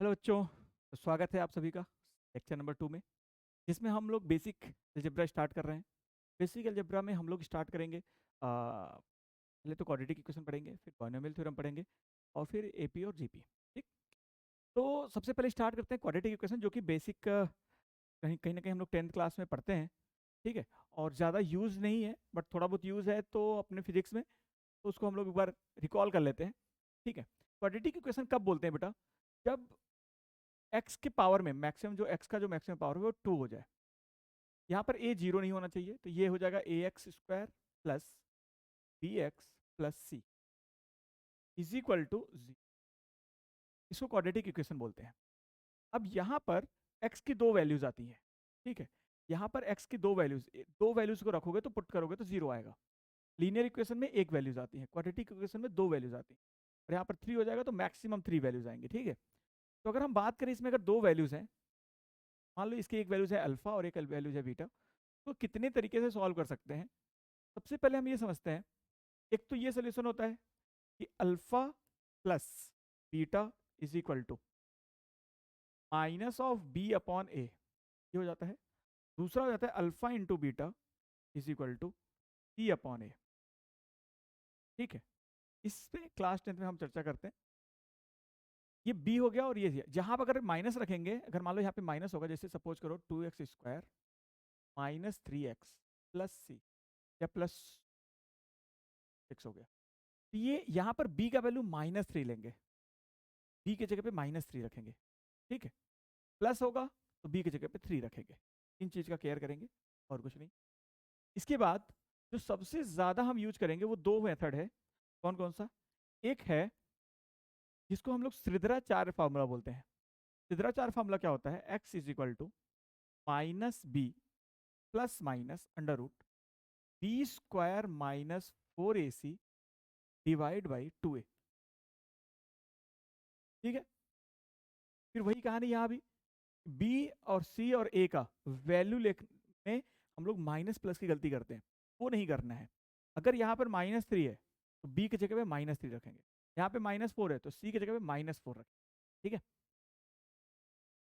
Hello बच्चों, तो स्वागत है आप सभी का लेक्चर नंबर 2 में, जिसमें हम लोग बेसिक अलजेब्रा स्टार्ट कर रहे हैं। बेसिक अलजेब्रा में हम लोग स्टार्ट करेंगे पहले तो क्वाड्रेटिक इक्वेशन पढ़ेंगे, फिर बायनोमियल थ्योरम पढ़ेंगे और फिर एपी और जीपी। ठीक, तो सबसे पहले स्टार्ट करते हैं क्वाड्रेटिक इक्वेशन, जो कि बेसिक कहीं कहीं ना कहीं हम लोग 10th क्लास में पढ़ते हैं। ठीक है, और ज़्यादा यूज़ नहीं है बट थोड़ा बहुत यूज़ है तो अपने फिजिक्स में, तो उसको हम लोग एक बार रिकॉल कर लेते हैं। ठीक है, क्वाड्रेटिक इक्वेशन कब बोलते हैं बेटा? जब एक्स के पावर में मैक्सिमम, जो एक्स का जो मैक्सिमम पावर है वो 2 हो जाए। यहाँ पर ए जीरो नहीं होना चाहिए, तो ये हो जाएगा A x square plus B x plus C is equal to G. इसको क्वाड्रेटिक इक्वेशन बोलते हैं। अब यहाँ पर एक्स की दो वैल्यूज आती हैं। ठीक है, यहाँ पर एक्स की दो वैल्यूज को रखोगे तो पुट करोगे तो जीरो आएगा। लीनियर इक्वेशन में एक वैल्यूज आती है, क्वाड्रेटिक इक्वेशन में दो वैल्यूज आती हैं। और यहाँ पर 3 हो जाएगा तो मैक्सिमम 3 वैल्यूज आएंगे। ठीक है, तो अगर हम बात करें इसमें, अगर दो वैल्यूज हैं, मान लो इसकी एक वैल्यूज है अल्फा और एक वैल्यूज है बीटा, तो कितने तरीके से सॉल्व कर सकते हैं? सबसे पहले हम ये समझते हैं, एक तो ये सोल्यूशन होता है कि alpha plus beta is equal to minus of B upon A, ये हो जाता है। दूसरा हो जाता है alpha into beta is equal to C upon A. ठीक है, इस पे क्लास 10th में हम चर्चा करते हैं। ये बी हो गया और ये जहां पर अगर माइनस रखेंगे, अगर मान लो यहाँ पे माइनस होगा, जैसे सपोज करो 2x square minus 3x plus सी, या प्लस 6 हो गया, तो ये यहाँ पर b का वैल्यू -3 लेंगे, b की जगह पे -3 रखेंगे। ठीक है, प्लस होगा तो b की जगह पे 3 रखेंगे। इन चीज का केयर करेंगे और कुछ नहीं। इसके बाद जो सबसे ज्यादा हम यूज करेंगे वो दो मेथड है। कौन कौन सा? एक है जिसको हम लोग श्रिदराचार्य फार्मूला बोलते हैं। श्रिदराचार्य फार्मूला क्या होता है? x is equal to minus b plus minus under root b square minus 4ac divide by 2a। ठीक है, फिर वही कहानी यहाँ भी, बी और सी और ए का वैल्यू लिखने में हम लोग माइनस प्लस की गलती करते हैं, वो नहीं करना है। अगर यहाँ पर -3 है तो बी की जगह पे -3 रखेंगे, यहाँ पे -4 है तो सी की जगह पे -4 रखेंगे। ठीक है,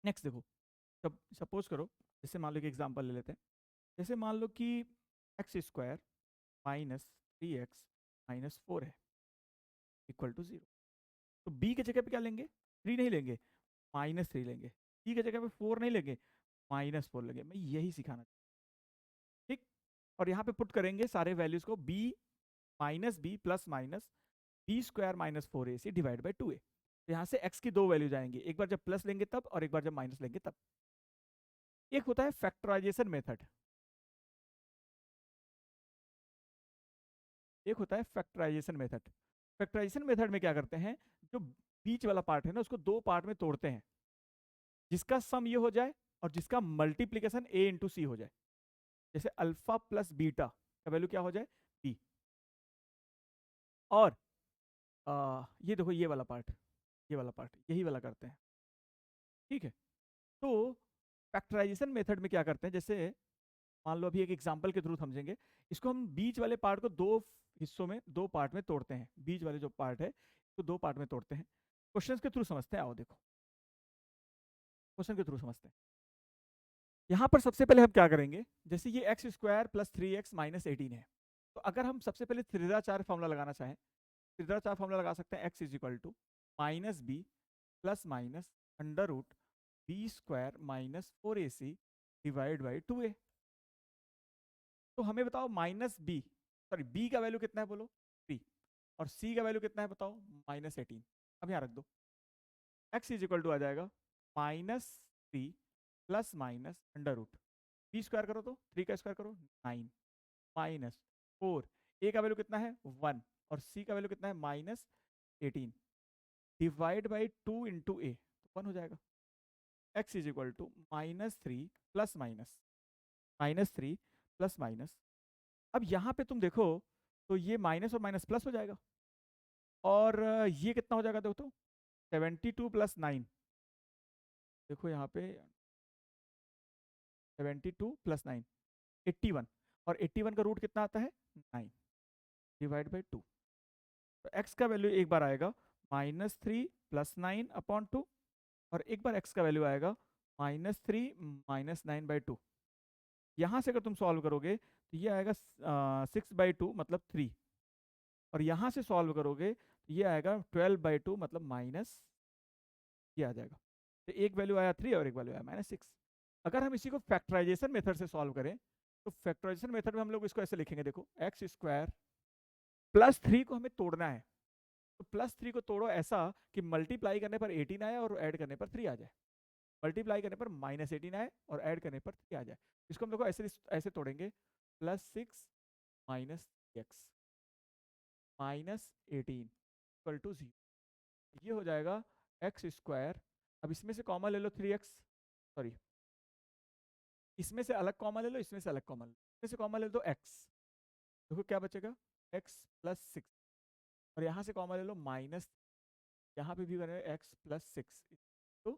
नेक्स्ट देखो, जब सपोज करो, जैसे मान लो कि एग्जांपल ले लेते हैं, जैसे मान लो कि x square minus 3x minus 4 है इक्वल टू 0, तो बी की जगह पे क्या लेंगे? 3 नहीं लेंगे, -3 लेंगे। सी की जगह पे 4 नहीं लेंगे, -4 लेंगे। मैं यही सिखाना। ठीक, और यहाँ पे पुट करेंगे सारे वैल्यूज को, b minus b plus minus b square minus 4ac divide by 2a। तो यहाँ से x की दो वैल्यूज आएंगी, एक बार जब प्लस लेंगे तब और एक बार जब माइनस लेंगे तब। एक होता है फैक्टराइजेशन मेथड, एक होता है फैक्टराइजेशन मेथड। फैक्टराइजेशन मेथड में क्या करते हैं, जो बीच वाला पार्ट है ना, उसको दो पार्ट में तोड़ते हैं, जिसका सम ये हो जाए और जिसका मल्टीप्लीकेशन a इंटू सी हो जाए। जैसे अल्फा प्लस बीटा का वैल्यू क्या हो जाए? b। और ये देखो, ये वाला पार्ट, ये वाला पार्ट, यही वाला करते हैं। ठीक है, तो फैक्टराइजेशन मेथड में क्या करते हैं, जैसे मान लो अभी एक एग्जांपल के थ्रू समझेंगे, इसको हम बीच वाले पार्ट को दो हिस्सों में, दो पार्ट में तोड़ते हैं। बीच वाले जो पार्ट है तो दो पार्ट में तोड़ते हैं। क्वेश्चंस के थ्रू समझते हैं, आओ देखो, क्वेश्चन के थ्रू समझते हैं। यहाँ पर सबसे पहले हम क्या करेंगे, जैसे ये x square plus 3x minus 18 है, तो अगर हम सबसे पहले त्रिज्याचार्य फॉर्मूला लगाना चाहें, त्रिज्याचार्य फॉर्मूला लगा सकते हैं, x is equal to minus b plus minus under root b square minus 4ac divide by 2a। तो हमें बताओ माइनस बी, सॉरी बी का वैल्यू कितना है बोलो? 3, और सी का वैल्यू कितना है बताओ? -18। अब यहाँ रख दो, एक्स इज इक्वल टू आ जाएगा -3 plus minus under root b square करो तो 3 का स्क्वायर करो 9 माइनस 4, ए का वैल्यू कितना है 1 और सी का वैल्यू कितना है -18 डिवाइड बाई 2 इंटू ए, तो 1 हो जाएगा। X is equal to -3 plus minus, -3 plus minus. अब यहाँ पे तुम देखो तो ये माइनस और माइनस प्लस हो जाएगा, और ये कितना हो जाएगा देखो तो 72 प्लस 9, देखो यहाँ पे 72 प्लस 9 81, और 81 का रूट कितना आता है 9 डिवाइड बाई 2। तो x का वैल्यू एक बार आएगा -3 प्लस 9 अपॉन 2, और एक बार x का वैल्यू आएगा -3 -9/2। यहाँ से अगर तुम सॉल्व करोगे तो ये आएगा 6/2 मतलब 3। और यहाँ से सॉल्व करोगे तो ये आएगा 12/2 मतलब माइनस, ये आ जाएगा। तो एक वैल्यू आया 3 और एक वैल्यू आया -6। अगर हम इसी को फैक्टराइजेशन मेथड से सॉल्व करें तो फैक्टराइजेशन मेथड में हम लोग इसको ऐसे लिखेंगे, देखो x² +3 को हमें तोड़ना है। तो +3 को तोड़ो ऐसा कि मल्टीप्लाई करने पर 18 आए और ऐड करने पर 3 आ जाए, मल्टीप्लाई करने पर -18 आए और ऐड करने पर 3 आ जाए। इसको हम देखो ऐसे ऐसे तोड़ेंगे, +6 -x -18 = 0। ये हो जाएगा x²। अब इसमें से कॉमन ले लो 3x, सॉरी इसमें से अलग कॉमन ले लो, इसमें से अलग कॉमन लो, इसमें से कॉमन ले लो x, देखो क्या बचेगा x + 6। और यहाँ से कॉमन ले लो माइनस, यहाँ पे भी करेंगे x + 6। तो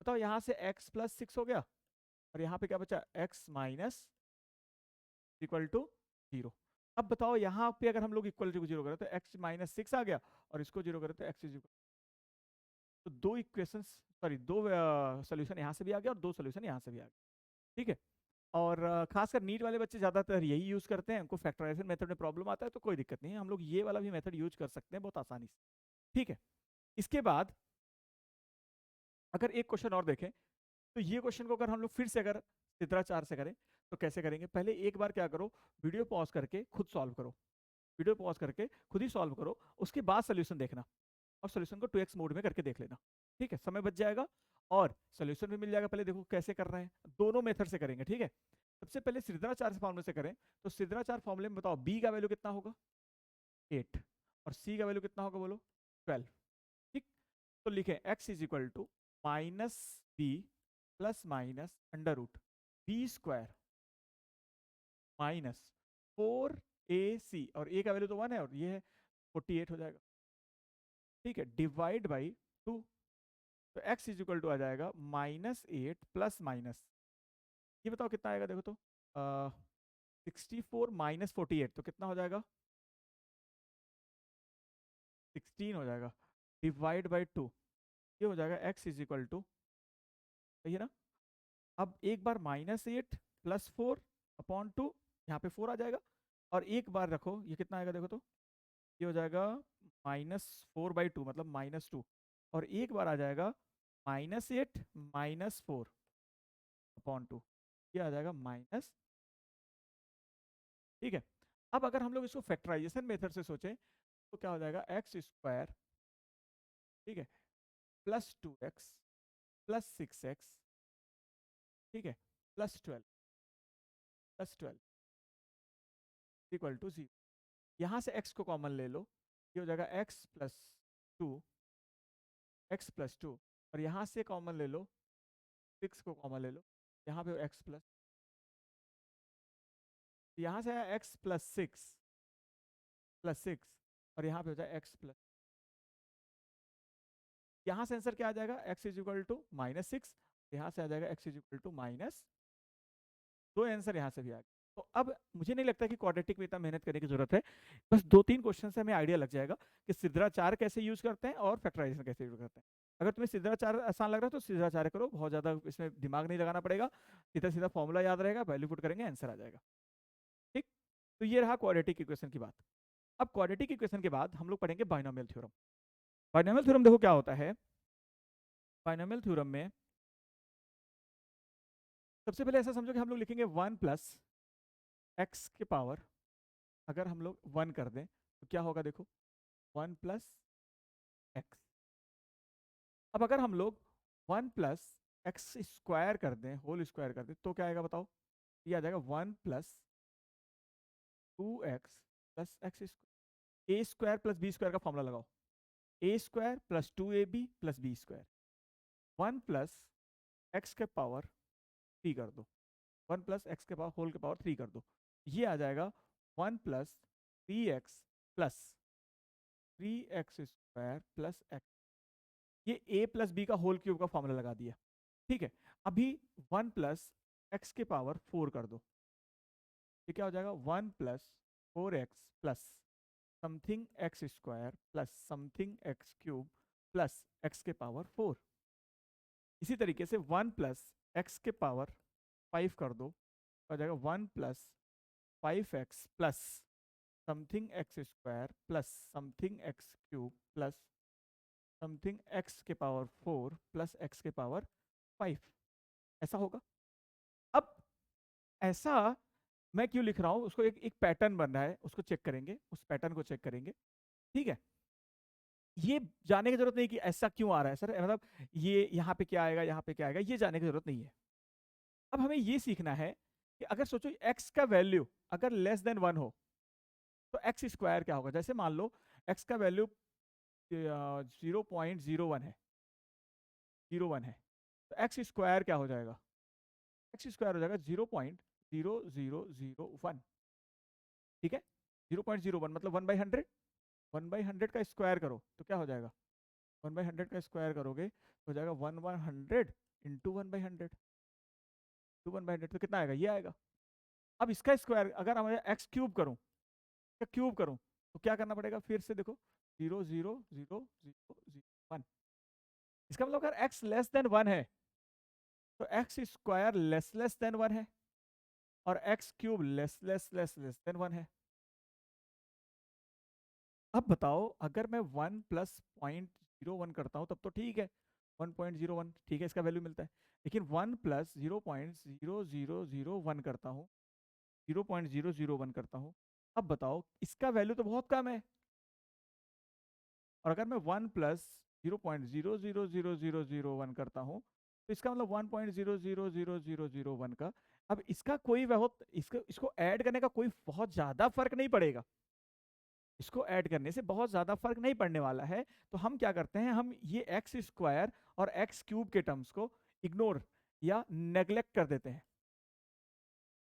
बताओ यहाँ से x + 6 हो गया और यहाँ पे क्या बचा x -= 0। अब बताओ यहाँ पे अगर हम लोग इक्वल टू 0 करें तो x -6 आ गया और इसको 0 करें तो x = तो दो इक्वेशंस, सॉरी दो सोल्यूशन यहाँ से भी आ गया और दो सोल्यूशन यहाँ से भी आ गया। ठीक है। और खासकर नीट वाले बच्चे ज़्यादातर यही यूज़ करते हैं, उनको फैक्टराइजेशन मेथड में प्रॉब्लम आता है तो कोई दिक्कत नहीं है, हम लोग ये वाला भी मेथड यूज कर सकते हैं बहुत आसानी से। ठीक है। इसके बाद अगर एक क्वेश्चन और देखें तो ये क्वेश्चन को अगर हम लोग फिर से अगर चित्राचार से करें तो कैसे करेंगे, पहले एक बार क्या करो, वीडियो पॉज करके खुद सॉल्व करो, वीडियो पॉज करके खुद ही सॉल्व करो, उसके बाद सोल्यूशन देखना और सोल्यूशन को 2x मोड में करके देख लेना। ठीक है, समय बच जाएगा और सोल्यूशन भी मिल जाएगा। पहले देखो कैसे कर रहे हैं, दोनों मेथड से करेंगे। ठीक है, सबसे पहले सिद्धाचार फॉर्मूले से करें तो सिद्धाचार फॉर्मूले में बताओ b का वैल्यू कितना होगा 8 और c का वैल्यू कितना होगा बोलो 12। ठीक, तो लिखे x = -b + -√b² -4ac और a का वैल्यू तो 1 है और ये है 48 हो जाएगा। ठीक है, डिवाइड बाई 2। तो x = आ जाएगा -8 प्लस माइनस, ये बताओ कितना आएगा, देखो तो 64 - 48 तो कितना हो जाएगा 16 हो जाएगा, डिवाइड बाई 2, ये हो जाएगा x = सही है ना। अब एक बार -8 + 4/2, यहाँ पे 4 आ जाएगा और एक बार रखो, ये कितना आएगा देखो तो, ये हो जाएगा -4/2 मतलब -2 और एक बार आ जाएगा -8 - 4/2, ये आ जाएगा माइनस। ठीक है, अब अगर हम लोग इसको फैक्टराइजेशन मेथड से सोचें तो क्या हो जाएगा x², ठीक है, +2x +6x, ठीक है, +12 = 0। यहाँ से x को कॉमन ले लो, ये हो जाएगा x + 2 और यहाँ से कॉमन ले लो 6 को कॉमन ले लो, यहाँ पे x प्लस, यहाँ से आया x +6 और यहाँ पे हो जाए x+, यहाँ से आंसर क्या आ जाएगा x = -6, यहाँ से आ जाएगा x = दो आंसर यहाँ से भी आ गए। तो अब मुझे नहीं लगता कि क्वाड्रेटिक में इतना मेहनत करने की जरूरत है, बस 2-3 क्वेश्चन से हमें आइडिया लग जाएगा कि सिद्धाचार कैसे यूज करते हैं और फैक्टराइजेशन कैसे यूज करते हैं। अगर तुम्हें सिद्धाचार आसान लग रहा है तो सिद्धाचार करो, बहुत ज़्यादा इसमें दिमाग नहीं लगाना पड़ेगा, सीधा सीधा फॉर्मूला याद रहेगा, वैल्यू पुट करेंगे आंसर आ जाएगा। ठीक, तो ये रहा क्वाड्रेटिक इक्वेशन की बात। अब क्वाड्रेटिक इक्वेशन के बाद हम लोग पढ़ेंगे बाइनोमियल थ्योरम। बाइनोमियल थ्योरम देखो क्या होता है, बाइनोमियल थ्योरम में सबसे पहले ऐसा समझो कि हम लोग लिखेंगे 1 + x⁻, अगर हम लोग 1 कर दें तो क्या होगा, देखो 1 + x। अब अगर हम लोग 1 + x² कर दें, होल स्क्वायर कर दें तो क्या आएगा बताओ, ये आ जाएगा 1 + 2x + x²। a² + b² का फॉर्मूला लगाओ, a² + 2ab + b², 1 + x³ कर दो, 1 + x³ होल के पावर 3 कर दो, ये आ जाएगा 1 + 3x + 3x² + x। ये a + b का होल क्यूब का फॉर्मूला लगा दिया। ठीक है, अभी 1 + x⁻4 कर दो, ये क्या हो जाएगा 1 + 4x + something x² + something x³ + x⁻4। इसी तरीके से 1 प्लस एक्स के पावर 5 कर दो, हो जाएगा 1 plus 5x plus something x square plus something x cube plus something x के पावर 4 प्लस एक्स के पावर 5, ऐसा होगा। अब ऐसा मैं क्यों लिख रहा हूं, उसको एक पैटर्न बन रहा है, उसको चेक करेंगे, उस पैटर्न को चेक करेंगे, ठीक है। ये जानने की जरूरत नहीं कि ऐसा क्यों आ रहा है सर, मतलब ये यहाँ पे क्या आएगा, यहाँ पे क्या आएगा, ये जानने की जरूरत नहीं है। अब हमें ये सीखना है कि अगर सोचो x का वैल्यू अगर लेस देन 1 हो तो एक्स स्क्वायर क्या होगा। जैसे मान लो x का वैल्यू 0.01 है, 01 है, तो एक्स स्क्वायर क्या हो जाएगा, एक्स स्क्वायर हो जाएगा 0.0001, ठीक है। 0.01 मतलब 1/100, 1/100 का स्क्वायर करो तो क्या हो जाएगा, 1/100 का स्क्वायर करोगे तो हो जाएगा 1/100 इंटू 1/100, 1/100 तो कितना आएगा, ये आएगा। अब इसका स्क्वायर अगर हमें एक्स क्यूब करूं, क्यूब करूं तो क्या करना पड़ेगा, फिर से देखो 0.000001, इसका मतलब अगर x लेस देन 1 है तो एक्स स्क्वायर लेस देन 1 है और एक्स क्यूब लेस देन 1 है। अब बताओ अगर मैं 1 प्लस 0.01 करता हूं तब तो ठीक है, 1.01 ठीक है, इसका वैल्यू मिलता है। लेकिन 1 प्लस 0.0001 करता हूं, 0.001 करता हूं, अब बताओ इसका वैल्यू तो बहुत कम है। और अगर मैं 1 प्लस 0.000001 करता हूं तो इसका मतलब 1.000001 का, अब इसका कोई बहुत इसको ऐड करने का कोई बहुत ज्यादा फर्क नहीं पड़ेगा, इसको ऐड करने से बहुत ज्यादा फर्क नहीं पड़ने वाला है। तो हम क्या करते हैं, हम ये एक्स स्क्वायर और एक्स क्यूब के टर्म्स को इग्नोर या नेग्लेक्ट कर देते हैं।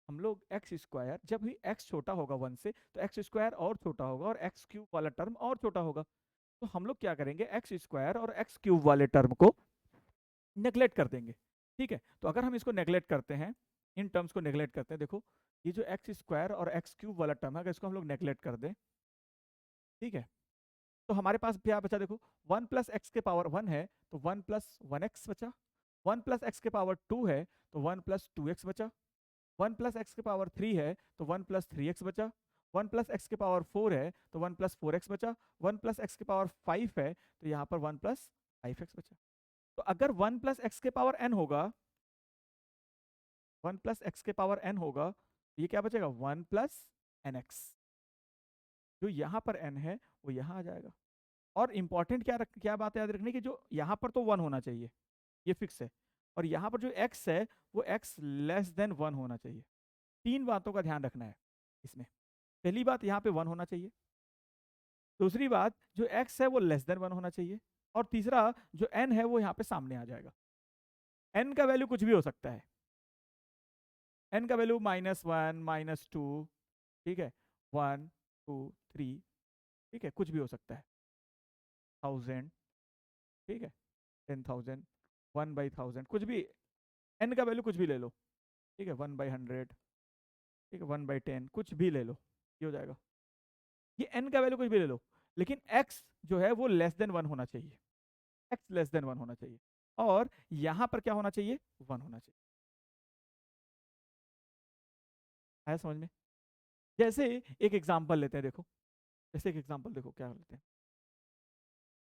हम लोग एक्स स्क्वायर, जब भी एक्स छोटा होगा 1 से तो एक्स स्क्वायर और छोटा होगा और एक्स क्यूब वाला टर्म और छोटा होगा, तो हम लोग क्या करेंगे, एक्स स्क्वायर और एक्स क्यूब वाले टर्म को नेग्लेक्ट कर देंगे, ठीक है। तो अगर हम इसको नेग्लेक्ट करते हैं, इन टर्म्स को नेग्लेक्ट करते हैं, देखो ये जो एक्स स्क्वायर और एक्स क्यूब वाला टर्म है अगर इसको हम लोग नेग्लेक्ट कर दें, ठीक है, तो हमारे पास क्या बचा, देखो 1 प्लस एक्स के पावर 1 है तो 1 प्लस 1x बचा, 1 प्लस एक्स के पावर 2 है तो 1 प्लस 2x बचा, 1 प्लस एक्स के पावर 3 है तो 1 प्लस 3x बचा, 1 प्लस एक्स के पावर 4 है तो 1 प्लस 4x बचा, 1 प्लस एक्स के पावर 5 है तो यहाँ पर 1 प्लस 5x बचा। तो अगर 1 प्लस एक्स के पावर n होगा, 1 प्लस एक्स के पावर n होगा, तो ये क्या बचेगा, 1 प्लस nx, जो यहाँ पर n है वो यहाँ आ जाएगा। और इंपॉर्टेंट क्या बात है याद रखने की, जो यहाँ पर तो 1 होना चाहिए, ये फिक्स है, और यहाँ पर जो x है वो x लेस देन 1 होना चाहिए। तीन बातों का ध्यान रखना है इसमें। पहली बात, यहाँ पे 1 होना चाहिए, दूसरी बात जो x है वो लेस देन 1 होना चाहिए, और तीसरा जो n है वो यहाँ पे सामने आ जाएगा। n का वैल्यू कुछ भी हो सकता है, n का वैल्यू -1 -2, ठीक है, 1 2 3, ठीक है, कुछ भी हो सकता है, 1000, ठीक है, 10,000, 1/1000, कुछ भी, n का वैल्यू कुछ भी ले लो, ठीक है, 1/100, ठीक है, 1/10, कुछ भी ले लो, ये हो जाएगा। ये n का वैल्यू कुछ भी ले लो, लेकिन x जो है वो लेस देन 1 होना चाहिए, x लेस देन 1 होना चाहिए, और यहां पर क्या होना चाहिए, 1 होना चाहिए। आया समझ में। जैसे एक एग्जांपल लेते हैं, देखो जैसे एक एग्जांपल देखो क्या लेते हैं,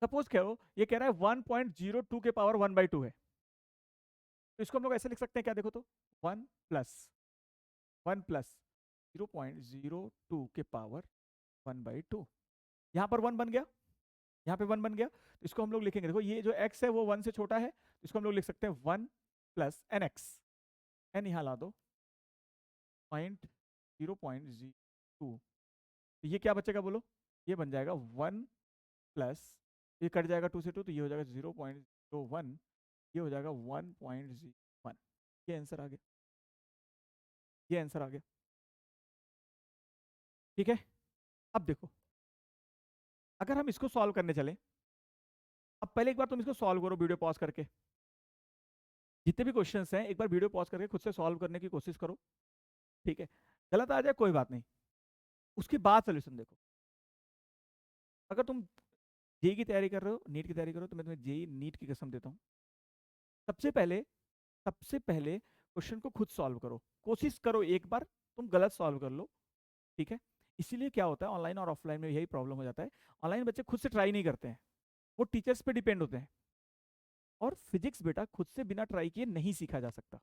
सपोज करो ये कह रहा है 1.02 के पावर 1/2 है, तो इसको हम लोग ऐसे लिख सकते हैं क्या, देखो तो 1 प्लस 0.02 के पावर 1/2, यहाँ पर 1 बन गया, यहाँ पे 1 बन गया, तो इसको हम लोग लिखेंगे, देखो ये जो x है वो 1 से छोटा है, तो इसको हम लोग लिख सकते हैं 1 प्लस nx, n यहाँ ला दो, 0.02, तो ये क्या बचेगा बोलो, ये बन जाएगा 1 प्लस, ये कट जाएगा 2 से 2 तो ये हो जाएगा 0.01, ये हो जाएगा 1.01, ये आंसर आ गया, ये आंसर आ गया, ठीक है। अब देखो अगर हम इसको सॉल्व करने चले, अब पहले एक बार तुम इसको सॉल्व करो वीडियो पॉज करके, जितने भी क्वेश्चंस हैं एक बार वीडियो पॉज करके खुद से सॉल्व करने की कोशिश करो, ठीक है, गलत आ जाए कोई बात नहीं, उसके बाद सोल्यूशन देखो। अगर तुम जेई की तैयारी कर रहे हो, नीट की तैयारी कर रहे हो, तो मैं तुम्हें जेई नीट की कसम देता हूँ, सबसे पहले क्वेश्चन को खुद सॉल्व करो, कोशिश करो एक बार तुम गलत सॉल्व कर लो, ठीक है। इसीलिए क्या होता है ऑनलाइन और ऑफलाइन में यही प्रॉब्लम हो जाता है, ऑनलाइन बच्चे खुद से ट्राई नहीं करते हैं, वो टीचर्स पे डिपेंड होते हैं। और फिजिक्स बेटा खुद से बिना ट्राई किए नहीं सीखा जा सकता,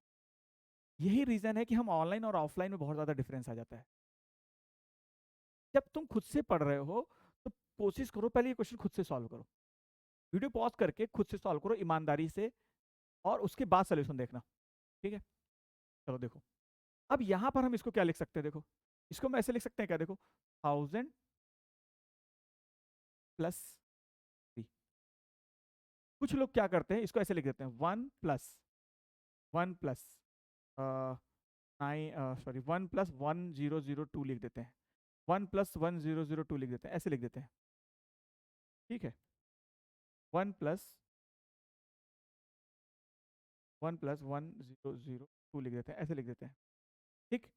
यही रीजन है कि हम ऑनलाइन और ऑफलाइन में बहुत ज्यादा डिफरेंस आ जाता है। जब तुम खुद से पढ़ रहे हो तो कोशिश करो पहले ये क्वेश्चन खुद से सॉल्व करो, वीडियो पॉज करके खुद से सॉल्व करो ईमानदारी से, और उसके बाद सोल्यूशन देखना, ठीक है। चलो देखो, अब यहां पर हम इसको क्या लिख सकते हैं, देखो इसको हम ऐसे लिख सकते हैं क्या, देखो 1000 प्लस 3। कुछ लोग क्या करते हैं इसको ऐसे लिख देते हैं 1 प्लस 1002 लिख देते हैं, 1 प्लस 1002 लिख देते हैं, ऐसे लिख देते हैं, ठीक है। 1 प्लस 1002 लिख देते हैं, ऐसे लिख देते हैं, ठीक।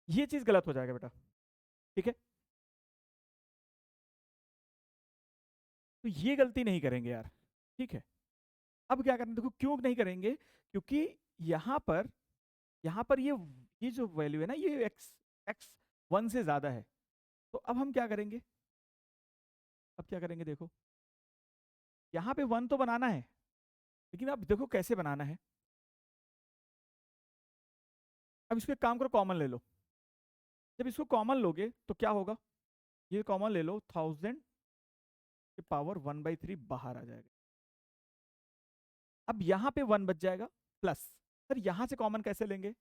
ये चीज गलत हो जाएगा बेटा, ठीक है। तो ये गलती नहीं करेंगे यार, ठीक है। अब क्या करना, देखो क्यों नहीं करेंगे, क्योंकि यहाँ पर यहाँ पर ये जो वैल्यू है ना, ये एक्स एक्स 1 से ज्यादा है। तो अब हम क्या करेंगे, अब क्या करेंगे देखो, यहाँ पे 1 तो बनाना है, लेकिन अब देखो कैसे बनाना है। अब इसको एक काम करो, कॉमन ले लो। जब इसको कॉमन लोगे तो क्या होगा, ये कॉमन ले लो, 1000 के पावर 1/3 बाहर आ जाएगा। अब यहाँ पे 1 बच जाएगा, प्लस सर यहाँ से कॉमन कैसे लेंगे,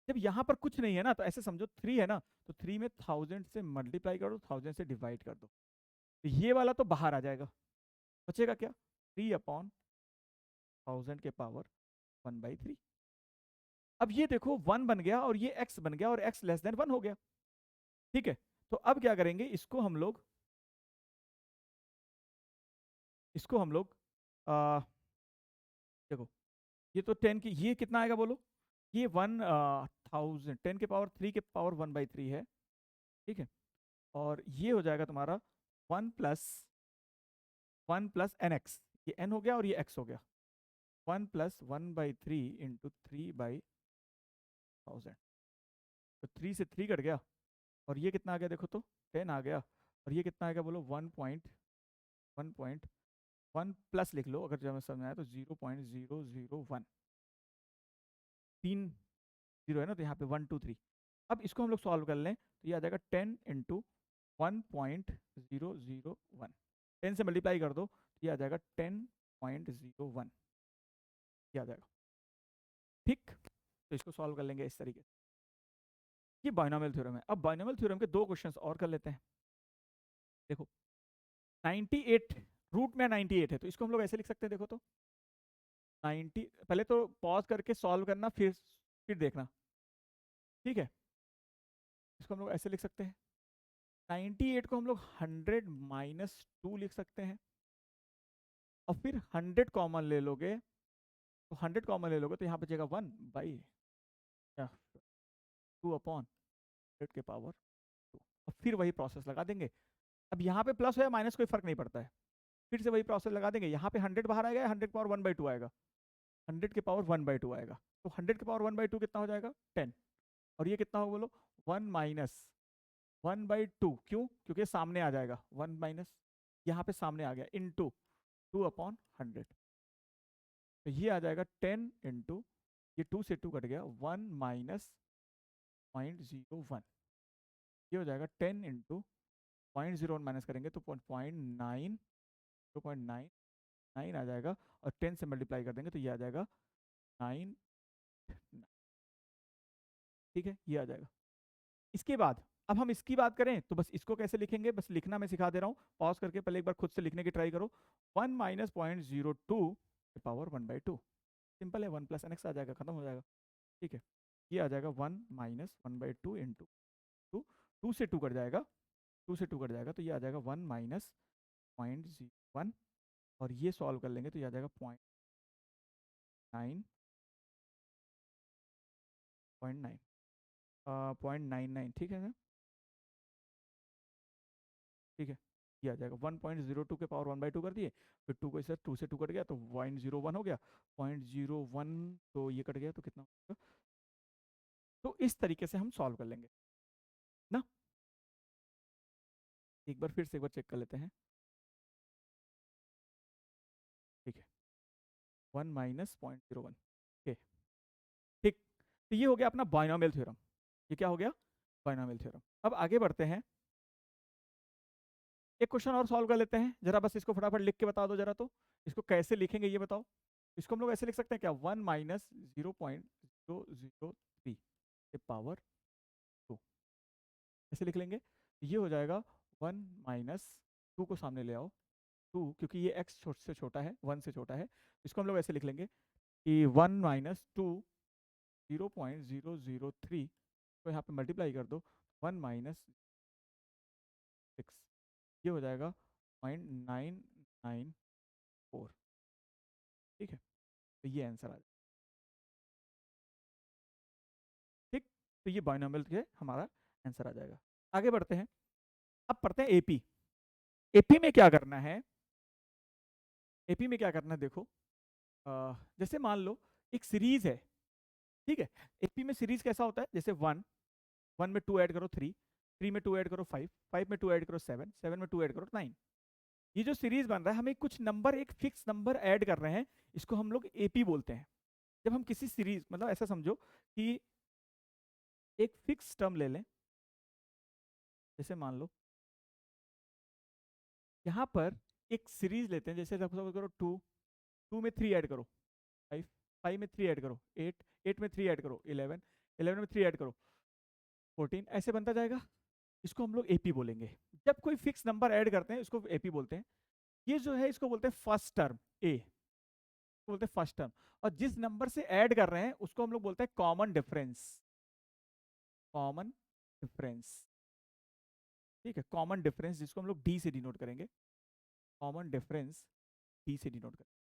जब यहाँ पर कुछ नहीं है ना, तो ऐसे समझो 3 है ना, तो 3 में 1000 से मल्टीप्लाई कर दो, 1000 से डिवाइड कर दो, तो ये वाला तो बाहर आ जाएगा, बचेगा क्या, 3/1000 के पावर 1/3। अब ये देखो 1 बन गया और ये x बन गया और x लेस देन 1 हो गया, ठीक है। तो अब क्या करेंगे, इसको हम लोग देखो, ये तो 10 की, ये कितना आएगा बोलो, ये 1000 10 के पावर 3 के पावर 1/3 है, ठीक है। और ये हो जाएगा तुम्हारा 1 प्लस एन एक्स, ये n हो गया और ये x हो गया, 1 + 1/3 इंटू 3/1000, तो 3 से 3 कट गया, और ये कितना आ गया देखो, तो 10 आ गया, और ये कितना आ गया बोलो, 1 प्लस लिख लो अगर जब समझ में आया तो, 0.001, 3 जीरो है ना, तो यहाँ पे 1 2 3। अब इसको हम लोग सॉल्व कर लें तो ये आ जाएगा 10 इंटू 1.001, 10 से मल्टीप्लाई कर दो तो ये आ जाएगा 10.01, ये आ जाएगा, ठीक। तो इसको सॉल्व कर लेंगे इस तरीके से, ये बाइनोमियल थ्योरम है। अब बाइनोमियल थ्योरम के दो क्वेश्चंस और कर लेते हैं, देखो 98 रूट में 98 है, तो इसको हम लोग ऐसे लिख सकते हैं, देखो तो 90, पहले तो पॉज करके सॉल्व करना, फिर देखना, ठीक है। इसको हम लोग ऐसे लिख सकते हैं, 98 को हम लोग 100 - 2 लिख सकते हैं, और फिर 100 कॉमन ले लोगे, तो 100 कॉमन ले लोगे तो यहाँ बचेगा 1/2 के पावर 2, और फिर वही प्रोसेस लगा देंगे। अब यहाँ पे प्लस हो या माइनस कोई फर्क नहीं पड़ता है, फिर से वही प्रोसेस लगा देंगे, यहाँ पे 100 बाहर आएगा, 100 के पावर 1/2 आएगा, 100 के पावर 1/2 आएगा, तो 100 के पावर 1/2 कितना हो जाएगा, 10, और ये कितना हो बोलो, 1 - 1/2, क्यों, क्योंकि सामने आ जाएगा 1 माइनस, यहाँ पे सामने आ गया, इंटू 2/100, तो ये आ जाएगा 10 इंटू, ये 2 से 2 कट गया, 1 माइनस 0.01, ये हो जाएगा 10 इंटू 0.01 माइनस करेंगे तो 0.9 आ जाएगा, और 10 से मल्टीप्लाई कर देंगे तो ये आ जाएगा 9, ठीक है, ये आ जाएगा। इसके बाद अब हम इसकी बात करें तो बस इसको कैसे लिखेंगे, बस लिखना मैं सिखा दे रहा हूँ, पॉज करके पहले एक बार खुद से लिखने की ट्राई करो, 1 माइनस 0.02 पावर 1/2, सिंपल है, 1 प्लस एन एक्स आ जाएगा, खत्म हो जाएगा, ठीक है। ये आ जाएगा 1 माइनस 1/2 इंटू 2, 2 से 2 कट जाएगा, 2 से 2 कट जाएगा, तो ये आ जाएगा 1 माइनस 0.01, और ये सॉल्व कर लेंगे तो ये आ जाएगा 0.9, 0.99, ठीक है ना, ठीक है। ये आ जाएगा 1.02 के पावर 1/2 कर दिए, फिर 2 को इसे 2 से 2 कट गया तो 0.01 हो गया, 0.01 तो ये कट गया तो कितना होगा। तो इस तरीके से हम सॉल्व कर लेंगे ना। एक बार फिर से एक बार चेक कर लेते हैं। ठीक है, 1 माइनस 0.01। ओके, ठीक। तो ये हो गया अपना बाइनोमियल थ्योरम। ये क्या हो गया, बाइनोमियल थ्योरम। अब आगे बढ़ते हैं, एक क्वेश्चन और सॉल्व कर लेते हैं। जरा बस इसको फटाफट लिख के बता दो जरा, तो इसको कैसे लिखेंगे ये बताओ। इसको हम लोग ऐसे लिख सकते हैं क्या, 1 माइनस 0.003 के पावर 2, ऐसे लिख लेंगे। ये हो जाएगा 1 माइनस 2 को सामने ले आओ, 2 क्योंकि ये x से छोटा है, 1 से छोटा है, इसको हम लोग ऐसे लिख लेंगे कि 1 माइनस 2 0.003 तो यहाँ पे मल्टीप्लाई कर दो 1 माइनस 6, ये हो जाएगा 0.994। ठीक है, तो ये आंसर आ जाएगा। ठीक, तो ये बाइनोमियल के हमारा आंसर आ जाएगा। आगे बढ़ते हैं, अब पढ़ते हैं एपी। एपी में क्या करना है, एपी में क्या करना है देखो, जैसे मान लो एक सीरीज है। ठीक है, एपी में सीरीज कैसा होता है, जैसे 1 1 में 2 ऐड करो 3, 3 में 2 ऐड करो 5, 5 में 2 ऐड करो 7, 7 में 2 ऐड करो 9। ये जो सीरीज बन रहा है, हमें कुछ नंबर, एक फिक्स नंबर ऐड कर रहे हैं, इसको हम लोग एपी बोलते हैं। जब हम किसी सीरीज, मतलब ऐसा समझो कि एक फिक्स टर्म ले लें, जैसे मान लो यहाँ पर एक सीरीज लेते हैं, जैसे सपोज करो 2, 2 में 3 ऐड करो 5, 5 में 3 ऐड करो 8, 8 में 3 ऐड करो 11, 11 में 3 ऐड करो 14, ऐसे बनता जाएगा। इसको हम लोग एपी बोलेंगे। जब कोई फिक्स नंबर ऐड करते हैं इसको एपी बोलते हैं। ये जो है इसको बोलते हैं फर्स्ट टर्म, ए बोलते हैं फर्स्ट टर्म। और जिस नंबर से ऐड कर रहे हैं उसको हम लोग बोलते हैं कॉमन डिफरेंस, कॉमन डिफरेंस। ठीक है, कॉमन डिफरेंस जिसको हम लोग डी से डिनोट करेंगे, कॉमन डिफरेंस डी से डिनोट करेंगे।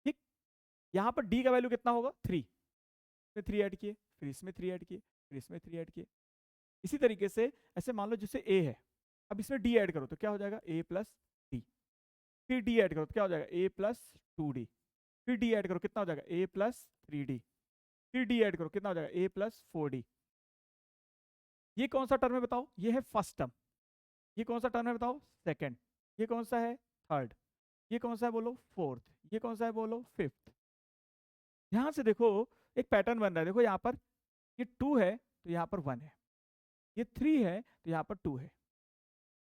ठीक, यहाँ पर डी का वैल्यू कितना होगा 3, इसमें 3 ऐड किए, फिर इसमें 3 ऐड किए, फिर इसमें 3 ऐड किए। इसी तरीके से ऐसे मान लो जैसे ए है, अब इसमें डी ऐड करो तो क्या हो जाएगा ए प्लस डी, फिर डी ऐड करो तो क्या हो जाएगा ए प्लस 2d, फिर डी ऐड करो कितना हो जाएगा ए प्लस 3d, फिर डी ऐड करो कितना हो जाएगा ए प्लस 4d। ये कौन सा टर्म है बताओ, ये है फर्स्ट टर्म। ये कौन सा टर्म है बताओ, सेकंड। ये कौन सा है, थर्ड। ये कौन सा है बोलो, फोर्थ। ये कौन सा है बोलो, फिफ्थ। ध्यान से देखो, एक पैटर्न बन रहा है, देखो यहाँ पर ये 2 है तो यहाँ पर 1 है, ये 3 है तो यहाँ पर 2 है,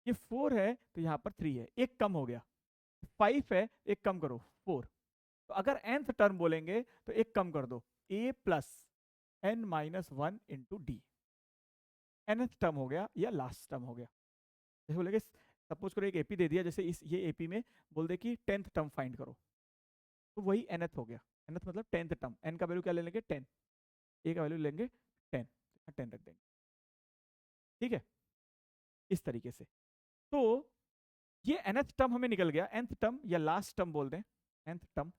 ये 4 है तो यहाँ पर 3 है, एक कम हो गया। 5 है, एक कम करो 4। तो अगर nth टर्म बोलेंगे तो एक कम कर दो, a plus n minus 1 into D, nth term हो गया या लास्ट टर्म हो गया। जैसे बोलेंगे सपोज करो एक एपी दे दिया, जैसे इस ये एपी में बोल दे कि 10th टर्म फाइंड करो, तो वही nth हो गया। nth मतलब 10th टर्म, n का वैल्यू क्या ले लेंगे 10, a का वैल्यू लेंगे 10, 10 रख देंगे। ठीक है, इस तरीके से। तो ये nth टर्म हमें निकल गया, nth टर्म या लास्ट टर्म बोल दें, nth term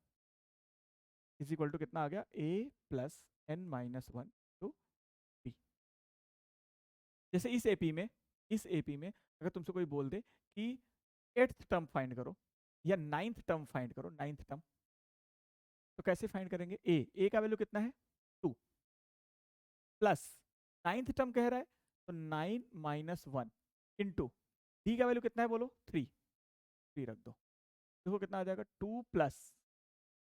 is equal to कितना आ गया a plus n minus 1 to b। जैसे इस एपी में अगर तुमसे कोई बोल दे कि 8th टर्म फाइंड करो या 9th टर्म फाइंड करो, 9th टर्म, तो कैसे फाइंड करेंगे, ए का वैल्यू कितना है 2 प्लस 9th टर्म कह रहा है तो 9 माइनस 1 इंटू डी का वैल्यू कितना है बोलो 3, 3 रख दो। देखो कितना आ जाएगा 2 प्लस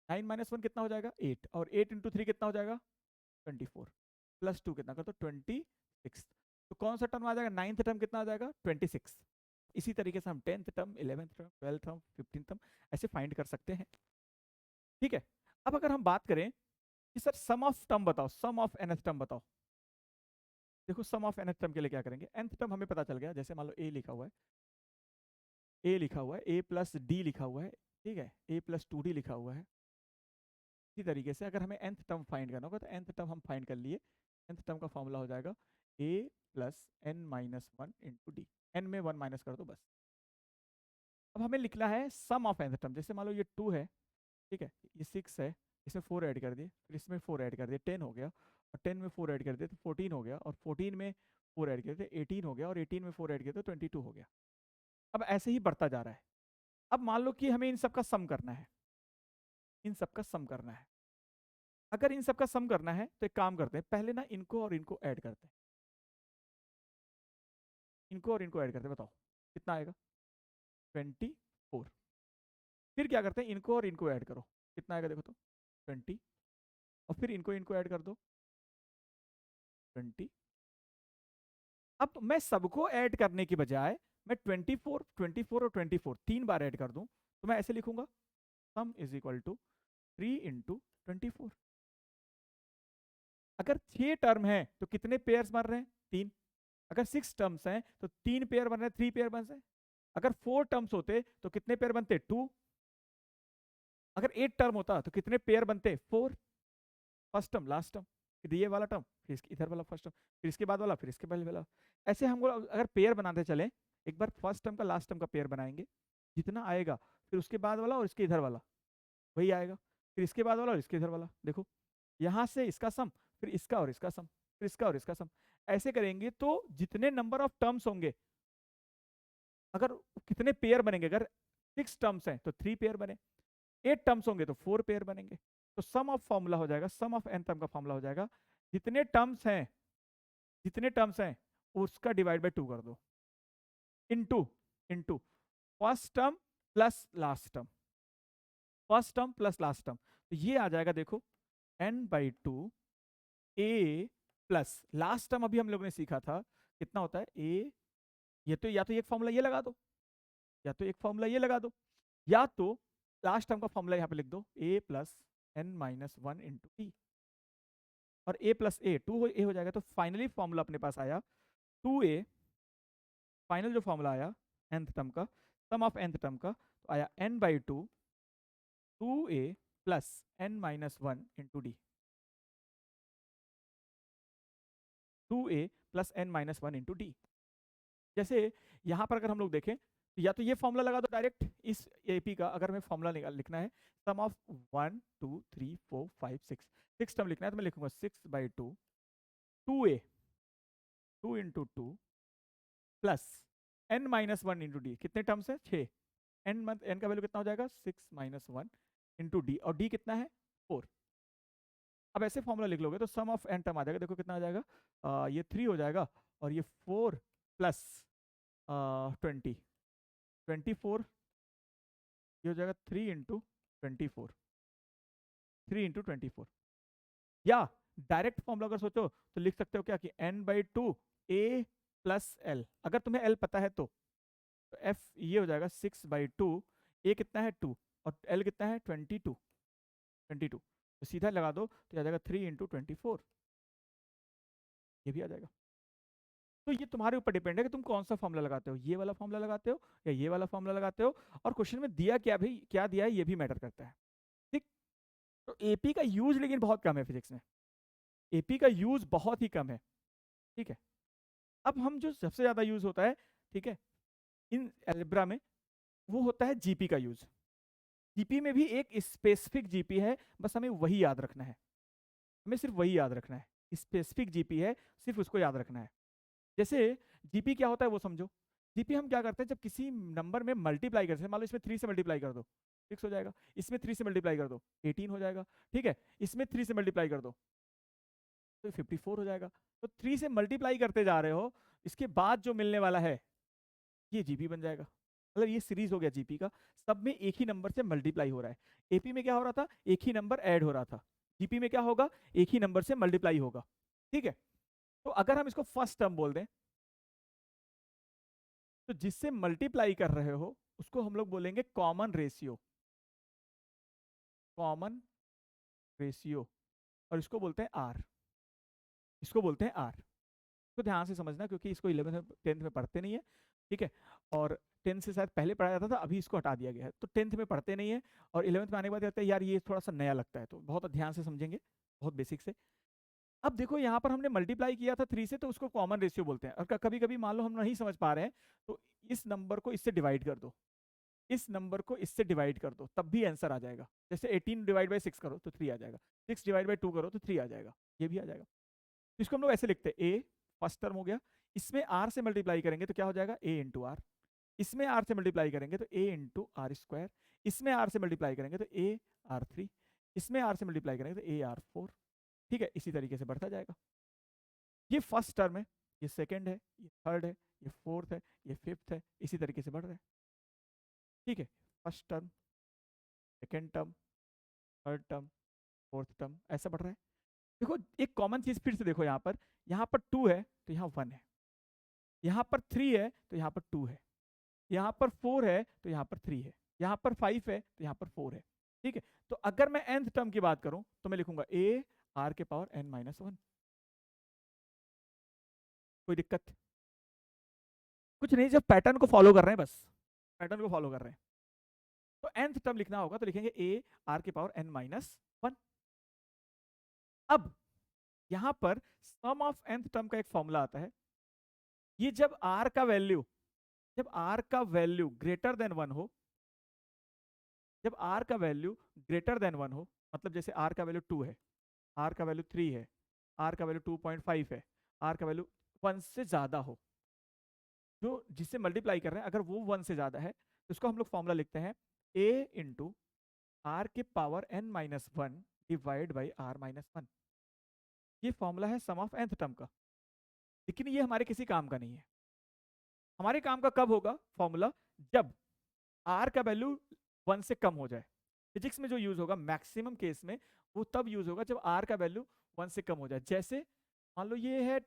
9 माइनस 1 कितना हो जाएगा 8, और 8 इंटू 3 कितना हो जाएगा 24, प्लस 2 कितना कर दो 26। तो कौन सा टर्म आ जाएगा, 9th टर्म कितना आ जाएगा 26। इसी तरीके से हम 10th term, 11th term, 12th term, 15th term ऐसे फाइंड कर सकते हैं। ठीक है, अब अगर हम बात करें कि सर सम ऑफ टर्म बताओ, सम ऑफ nth टर्म बताओ। देखो सम ऑफ nth टर्म के लिए क्या करेंगे, nth टर्म हमें पता चल गया, जैसे मान लो a लिखा हुआ है, a लिखा हुआ है, a प्लस डी लिखा हुआ है, ठीक है, a प्लस 2d लिखा हुआ है। इसी तरीके से अगर हमें nth टर्म फाइंड करना होगा तो nth टर्म हम फाइंड कर लिए, nth टर्म का फॉर्मूला हो जाएगा a plus n minus 1 into D, n में 1 माइनस कर दो बस। अब हमें लिखना है सम ऑफ nth टर्म, जैसे मान लो ये 2 है, ठीक है, ये 6 है, इसमें 4 ऐड कर दिए, फिर इसमें 4 ऐड कर दिए, 10 हो गया, और 10 में 4 ऐड कर दिए तो 14 हो गया, और 14 में 4 ऐड किए थे 18 हो गया, और 18 में 4 ऐड किए तो 22 हो गया। अब ऐसे ही बढ़ता जा रहा है। अब मान लो कि हमें इन सब का सम करना है, इन सब का सम करना है। अगर इन सब का सम करना है तो एक काम करते हैं, पहले ना इनको और इनको ऐड करते हैं, इनको और इनको ऐड करते हैं, बताओ कितना आएगा? 24। फिर क्या करते हैं, इनको और इनको ऐड करो, कितना आएगा देखो तो? 20। और फिर इनको इनको ऐड कर दो, 20। अब मैं सबको ऐड करने की बजाय मैं 24, 24 और 24 तीन बार ऐड कर दूं, तो मैं ऐसे लिखूंगा, sum is equal to 3 into 24। अगर 6 टर्म है तो कितने पेयर्स बन रहे हैं? 3। अगर 6 टर्म्स हैं तो 3 पेयर बन रहे हैं, 3 पेयर बन रहे हैं। अगर 4 टर्म्स होते तो कितने पेयर बनते? 2। अगर 8 टर्म होता तो कितने पेयर बनते? 4। फर्स्ट टर्म, लास्ट टर्म, फिर ये वाला टर्म, फिर इधर वाला फर्स्ट टर्म, फिर इसके बाद वाला, फिर इसके पहले वाला। ऐसे हम अगर पेयर बनाते चले, एक बार फर्स्ट टर्म का लास्ट टर्म का पेयर बनाएंगे, जितना आएगा फिर उसके बाद वाला और इसके इधर वाला वही आएगा, फिर इसके बाद वाला और इसके इधर वाला। देखो यहाँ से इसका सम, फिर इसका और इसका सम, फिर इसका और इसका सम। ऐसे करेंगे तो जितने नंबर ऑफ टर्म्स होंगे, अगर कितने पेयर बनेंगे, अगर 6 टर्म्स हैं तो 3 पेयर बने, 8 टर्म्स होंगे तो 4 पेयर बनेंगे। तो सम ऑफ फॉर्मूला हो जाएगा, सम ऑफ एन टर्म का फॉर्मूला हो जाएगा, जितने टर्म्स हैं, जितने टर्म्स हैं उसका डिवाइड बाय 2 कर दो, into into first term plus last term, first term plus last term. तो ये आ जाएगा देखो n/2 a plus last term, अभी हम लोगों ने सीखा था कितना होता है a, ये तो या तो एक फॉर्मूला ये लगा दो, या तो एक फॉर्मूला ये लगा दो, या तो लास्ट टर्म का फॉर्मूला यहाँ पे लिख दो, a plus n-1 into T, और a प्लस ए 2a हो जाएगा। तो फाइनली फॉर्मूला अपने पास आया 2a, फाइनल जो फॉर्मूला आया nth टर्म का, सम ऑफ nth टर्म का, तो आया n/2 2a plus n-1 into D, 2a plus n-1 into D. जैसे यहाँ पर अगर हम लोग देखें तो या तो ये फॉर्मूला लगा दो डायरेक्ट इस एपी का, अगर हमें फॉर्मूला लिखना है सम ऑफ 1 2 3 4 5 6, 6 टर्म लिखना है तो मैं लिखूंगा 6/2 2a 2 into 2 plus n-1 into D, कितने टर्म्स है? 6। n का वैल्यू कितना हो जाएगा? 6-1 इंटू डी, और डी कितना है? 4। अब ऐसे फॉर्मूला लिख लोगे तो सम ऑफ एन टर्म आ जाएगा, देखो कितना आ जाएगा, ये 3 हो जाएगा, और ये 4 प्लस 20 24, ये हो जाएगा 3 इंटू 24, 3 इंटू 24। या डायरेक्ट फॉर्मूला अगर सोचो तो लिख सकते हो क्या कि n/2 a प्लस एल, अगर तुम्हें एल पता है तो एफ ये हो जाएगा 6/2, ए कितना है 2 और एल कितना है 22, 22 तो सीधा लगा दो तो आ जाएगा 3 इंटू 24, ये भी आ जाएगा। तो ये तुम्हारे ऊपर डिपेंड है कि तुम कौन सा फॉर्मूला लगाते हो, ये वाला फॉर्मूला लगाते हो या ये वाला फॉर्मूला लगाते हो, और क्वेश्चन में दिया क्या भाई, क्या दिया है ये भी मैटर करता है। ठीक, तो एपी का यूज लेकिन बहुत कम है फिजिक्स में, एपी का यूज बहुत ही कम है। ठीक है, अब हम जो सबसे ज्यादा यूज होता है, ठीक है, इन एल्जेब्रा में, वो होता है जीपी का यूज। जीपी में भी एक स्पेसिफिक जीपी है, बस हमें वही याद रखना है, हमें सिर्फ वही याद रखना है, स्पेसिफिक जीपी है, सिर्फ उसको याद रखना है। जैसे जीपी क्या होता है वो समझो। जीपी हम क्या करते हैं, जब किसी नंबर में मल्टीप्लाई करते हैं, मान लो इसमें 3 से मल्टीप्लाई कर दो 6 हो जाएगा, इसमें 3 से मल्टीप्लाई कर दो 18 हो जाएगा, ठीक है, इसमें 3 से मल्टीप्लाई कर दो तो 54 हो जाएगा। तो 3 से मल्टीप्लाई करते जा रहे हो, इसके बाद जो मिलने वाला है ये जीपी बन जाएगा, मतलब ये सीरीज हो गया जीपी का, सब में एक ही नंबर से मल्टीप्लाई हो रहा है। एपी में क्या हो रहा था, एक ही नंबर ऐड हो रहा था, जीपी में क्या होगा, एक ही नंबर से मल्टीप्लाई होगा। ठीक है, तो अगर हम इसको फर्स्ट टर्म बोल दें, तो जिससे मल्टीप्लाई कर रहे हो उसको हम लोग बोलेंगे कॉमन रेशियो, कॉमन रेशियो, और इसको बोलते हैं आर, इसको बोलते हैं आर। तो ध्यान से समझना क्योंकि इसको 11th 10th में पढ़ते नहीं है, ठीक है, और 10th से शायद पहले पढ़ाया जाता था, अभी इसको हटा दिया गया है, तो 10th में पढ़ते नहीं है, और 11th में आने के बाद कहते हैं यार ये थोड़ा सा नया लगता है, तो बहुत ध्यान से समझेंगे, बहुत बेसिक से। अब देखो यहाँ पर हमने मल्टीप्लाई किया था 3 से, तो उसको कॉमन रेशियो बोलते हैं, और कभी कभी मान लो हम नहीं समझ पा रहे हैं तो इस नंबर को इससे डिवाइड कर दो, इस नंबर को इससे डिवाइड कर दो, तब भी आंसर आ जाएगा। जैसे 18 डिवाइड बाई 6 करो तो 3 आ जाएगा, 6 डिवाइड बाई 2 करो तो 3 आ जाएगा, ये भी आ जाएगा। तो इसको हम लोग ऐसे लिखते हैं, ए फर्स्ट टर्म हो गया, इसमें आर से मल्टीप्लाई करेंगे तो क्या हो जाएगा, ए इंटू आर, इसमें आर से मल्टीप्लाई करेंगे तो ए इंटू आर स्क्वायर, इसमें आर से मल्टीप्लाई करेंगे तो ए आर थ्री, इसमें आर से मल्टीप्लाई करेंगे तो ए आर फोर। ठीक है, इसी तरीके से बढ़ता जाएगा। ये फर्स्ट टर्म है, ये सेकंड है, ये थर्ड है, ये फोर्थ है, ये फिफ्थ है, इसी तरीके से बढ़ रहा है। ठीक है, first term, second term, third term, fourth term, ऐसा बढ़ रहा है। देखो एक कॉमन चीज फिर से देखो, यहाँ पर टू है तो यहाँ वन है, यहाँ पर थ्री है तो यहाँ पर टू है, यहाँ पर फोर है तो यहाँ पर थ्री है, यहाँ पर फाइव है तो यहाँ पर फोर है। ठीक है, तो अगर मैं nth टर्म की बात करूं तो मैं लिखूंगा ए आर के पावर n माइनस वन। कोई दिक्कत कुछ नहीं, जब पैटर्न को फॉलो कर रहे हैं, बस पैटर्न को फॉलो कर रहे हैं। तो nth टर्म लिखना होगा तो लिखेंगे ए आर के पावर n माइनस वन। अब यहां पर सम ऑफ nth टर्म का एक फॉर्मूला आता है, ये जब r का वैल्यू, जब r का वैल्यू ग्रेटर देन वन हो, जब r का वैल्यू ग्रेटर देन वन हो, मतलब जैसे r का वैल्यू 2 है, r का वैल्यू 3 है, r का वैल्यू 2.5 है, r का वैल्यू 1 से ज्यादा हो, जो जिससे मल्टीप्लाई कर रहे हैं अगर वो 1 से ज्यादा है तो उसको हम लोग फॉर्मूला लिखते हैं a इंटू आर के power n minus one divide by r minus one. ये फॉर्मूला है सम ऑफ nth टर्म का, लेकिन ये हमारे किसी काम का नहीं है। हमारे काम का कब होगा फॉर्मूला, जब r का वैल्यू 1 से कम हो जाए। फिजिक्स में जो यूज होगा मैक्सिमम केस में वो तब यूज होगा जब r का वैल्यू 1 से कम हो जाए। जैसे मान लो ये है,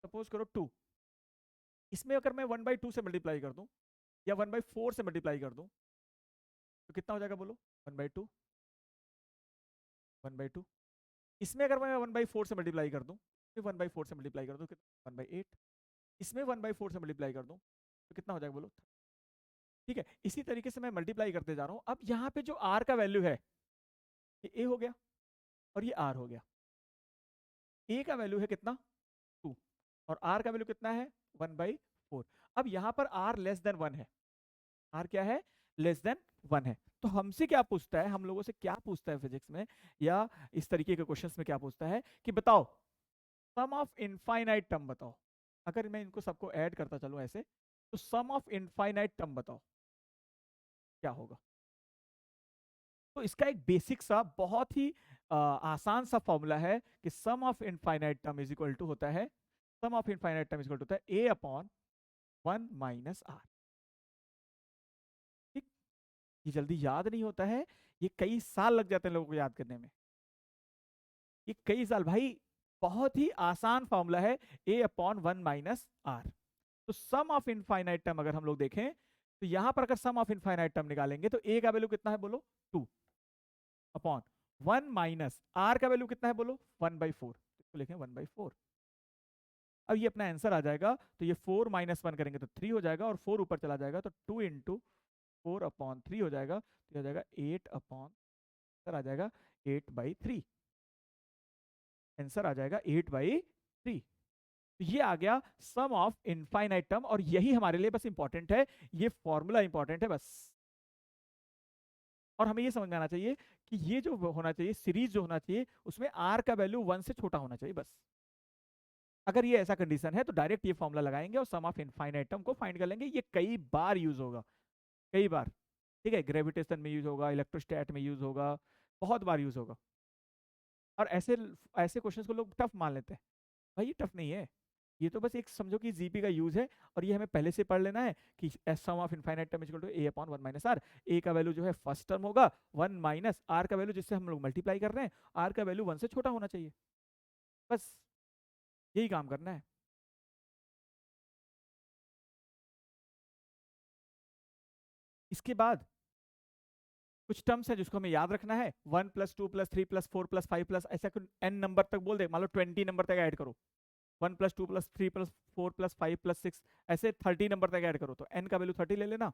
सपोज करो 2, इसमें अगर मैं 1/2 से मल्टीप्लाई कर दूं या 1/4 से मल्टीप्लाई कर दूं तो कितना हो जाएगा बोलो, 1/2, 1/2। इसमें अगर मैं 1/4 से मल्टीप्लाई कर दूं, फिर 1/4 से मल्टीप्लाई कर दूं कितना, 1/8। इसमें 1/4 से मल्टीप्लाई कर दूं तो कितना हो जाएगा बोलो। ठीक है, इसी तरीके से मैं मल्टीप्लाई करते जा रहा हूं। अब यहाँ पे जो r का वैल्यू है ये a हो गया और ये r हो गया। a का वैल्यू है कितना, 2, और r का वैल्यू कितना है, 1/4। अब यहाँ पर r लेस देन 1 है, r क्या है, लेस देन 1 है। तो हमसे क्या पूछता है, हम लोगों से क्या पूछता है फिजिक्स में या इस तरीके के क्वेश्चंस में क्या पूछता है कि बताओ सम ऑफ इनफाइनाइट टर्म बताओ। अगर मैं इनको सबको ऐड करता चलूं ऐसे, तो सम ऑफ इनफाइनाइट टर्म बताओ क्या होगा। तो इसका एक बेसिक सा बहुत ही आसान सा फॉर्मूला है कि sum of infinite term is equal to होता है, sum of infinite term is equal to होता है a अपॉन 1 माइनस r। ठीक, ये जल्दी याद नहीं होता है, ये कई साल लग जाते हैं लोगों को याद करने में, ये कई साल भाई। बहुत ही आसान फॉर्मूला है a अपॉन 1 माइनस r। तो सम ऑफ इनफाइनाइट टर्म अगर हम लोग देखें तो यहां पर अगर सम ऑफ इनफाइनाइट टर्म निकालेंगे तो a का वैल्यू कितना है बोलो, 2 अपॉन 1 माइनस r का वैल्यू कितना है बोलो, 1/4। तो लिखें 1/4। अब ये अपना आंसर आ जाएगा, तो ये 4 माइनस 1 करेंगे तो 3 हो जाएगा, और 4 ऊपर चला जाएगा तो 2 इंटू 4/3 हो जाएगा, तो हो जाएगा 8 अपॉन, आंसर आ जाएगा 8/3। आंसर आ जाएगा 8/3। तो ये आ गया सम ऑफ इनफाइनाइट टर्म, और यही हमारे लिए बस इंपॉर्टेंट है, ये फॉर्मूला इंपॉर्टेंट है बस। और हमें ये समझ में आना चाहिए कि ये जो होना चाहिए, सीरीज जो होना चाहिए उसमें r का वैल्यू 1 से छोटा होना चाहिए बस। अगर ये ऐसा कंडीशन है तो डायरेक्ट ये फॉर्मूला लगाएंगे और सम ऑफ इनफाइनाइट टर्म को फाइंड कर लेंगे। ये कई बार यूज होगा, कई बार। ठीक है, ग्रेविटेशन में यूज होगा, इलेक्ट्रोस्टैट में यूज होगा, बहुत बार यूज होगा। और ऐसे ऐसे क्वेश्चंस को लोग टफ मान लेते हैं, भाई ये टफ नहीं है, ये तो बस एक समझो कि जीपी का यूज है, और ये हमें पहले से पढ़ लेना है कि sum of infinite term equal to a upon 1 minus r। a का वैल्यू जो है फर्स्ट टर्म होगा 1 माइनस r का वैल्यू जिससे हम लोग मल्टीप्लाई कर रहे हैं, r का वैल्यू 1 से छोटा होना चाहिए, बस यही काम करना है। इसके बाद कुछ टर्म्स है जिसको हमें याद रखना है, 1 plus 2 plus 3 plus 4 plus 5 plus, ऐसा कुछ n नंबर तक बोल दे, मान लो 20 नंबर तक ऐड करो, 1 plus 2 plus 3 plus 4 plus 5 plus 6, ऐसे 30 नंबर तक ऐड करो, तो n का वैल्यू 30 ले लेना।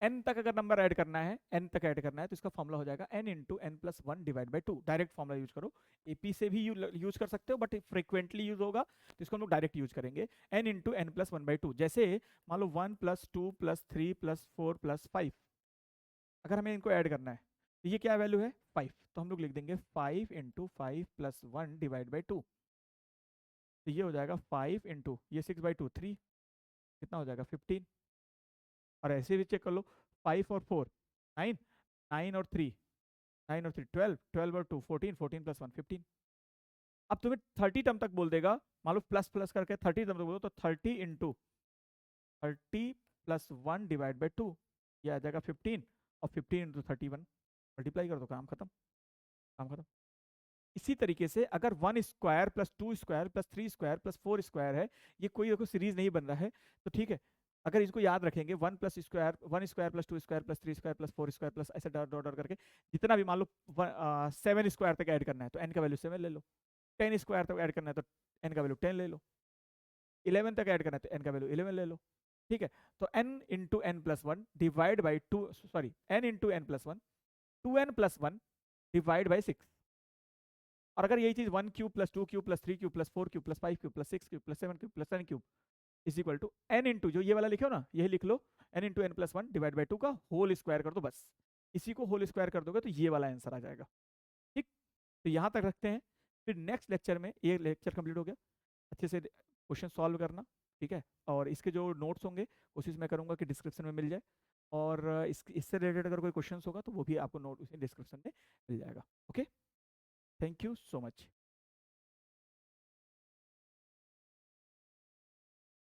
n तक अगर नंबर ऐड करना है, n तक ऐड करना है, तो इसका फॉर्मूला हो जाएगा n into n plus 1 divide by 2। Direct formula use करो, एपी से भी यूज कर सकते हो, बट फ्रिक्वेंटली यूज होगा तो इसको हम लोग डायरेक्ट यूज करेंगे, n इंटू n प्लस 1/2। जैसे मान लो 1 प्लस 2 प्लस 3 प्लस 4 प्लस 5, अगर हमें इनको ऐड करना है तो ये क्या वैल्यू है, 5, तो हम लोग लिख देंगे 5 इंटू 5 प्लस 1 डिवाइड बाई 2। तो ये हो जाएगा 5 इंटू ये 6/2 3, कितना हो जाएगा 15। और ऐसे भी चेक कर लो, 5 और 4 9, 9 और 3 9 और 3 12, 12 और 2 14, 14 प्लस 1 15। अब तुम्हें 30 टर्म तक बोल देगा, मान लो प्लस प्लस करके 30 टर्म तक बोलो, तो 30 इंटू 30 प्लस 1 डिवाइड बाई 2, ये आ जाएगा 15, और 15 इंटू 31 मल्टीप्लाई कर दो, काम खत्म, काम खत्म। इसी तरीके से अगर 1 square plus 2 square plus 3 square plus 4 square है, ये कोई देखो सीरीज नहीं बन रहा है, तो ठीक है, अगर इसको याद रखेंगे 1 plus square 1 square plus 2 square plus 3 square plus 4 square plus ऐसे डॉट डॉट करके जितना भी, मान लो 7 स्क्वायर तक ऐड करना है तो n का वैल्यू 7 ले लो, 10 स्क्वायर तक ऐड करना है तो n का वैल्यू 10 ले लो, 11 तक ऐड करना है तो n का वैल्यू 11 ले लो, ठीक है। तो n into n plus one divide by two, sorry n into n plus one, 2n plus one divide by 6। और अगर यही चीज 1 cube plus 2 cube plus 3 cube plus 4 cube plus 5 cube plus 6 cube plus 7 cube plus 10 cube is equal to n into, जो ये वाला लिखे हो ना, यही लिख लो, n into n plus one divide by to का होल स्क्वायर कर दो, बस इसी को होल स्क्वायर कर दोगे तो ये वाला आंसर आ जाएगा। ठीक, तो यहाँ तक रखते हैं, फिर नेक्स्ट लेक्चर में, ये लेक्चर कंप्लीट हो गया, अच्छे से क्वेश्चन सॉल्व करना, ठीक है। और इसके जो नोट्स होंगे कोशिश मैं करूँगा कि डिस्क्रिप्शन में मिल जाए, और इससे रिलेटेड अगर कोई क्वेश्चन होगा तो वो भी आपको नोट उसी डिस्क्रिप्शन में मिल जाएगा। Okay, thank you so much.